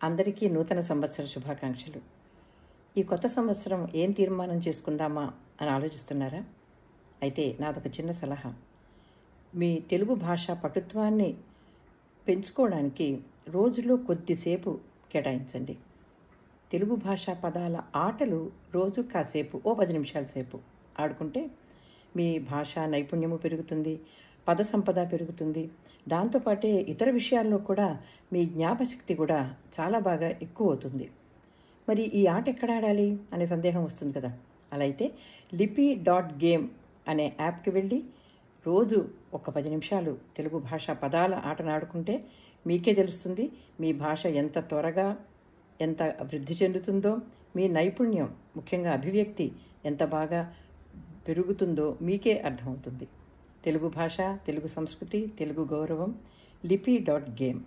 అందరికీ నూతన సంవత్సర శుభాకాంక్షలు. ఈ కొత్త సంవత్సరం ఏం తీర్మానం చేసుకుందామా అని ఆలోచిస్తున్నారా? అయితే నాదొక చిన్న సలహా. మీ తెలుగు భాష పటుత్వాన్ని పెంచుకోవడానికి రోజులో కొద్దిసేపు కేటాయించండి. తెలుగు భాషా పదాల ఆటలు రోజు కాసేపు 10 నిమిషాల సేపు ఆడుకుంటే మీ భాషా నైపుణ్యము పెరుగుతుంది, పద సంపద పెరుగుతుంది. దాంతోపాటే ఇతర విషయాల్లో కూడా మీ జ్ఞాపశక్తి కూడా చాలా బాగా ఎక్కువ అవుతుంది. మరి ఈ ఆట ఎక్కడ ఆడాలి అనే సందేహం వస్తుంది కదా. అలా అయితే lipi.game అనే యాప్కి వెళ్ళి రోజు ఒక 10 నిమిషాలు తెలుగు భాషా పదాల ఆటను ఆడుకుంటే మీకే తెలుస్తుంది మీ భాష ఎంత త్వరగా ఎంత వృద్ధి చెందుతుందో, మీ నైపుణ్యం ముఖ్యంగా అభివ్యక్తి ఎంత బాగా పెరుగుతుందో మీకే అర్థమవుతుంది. తెలుగు భాష, తెలుగు సంస్కృతి, తెలుగు గౌరవం. lipi.game.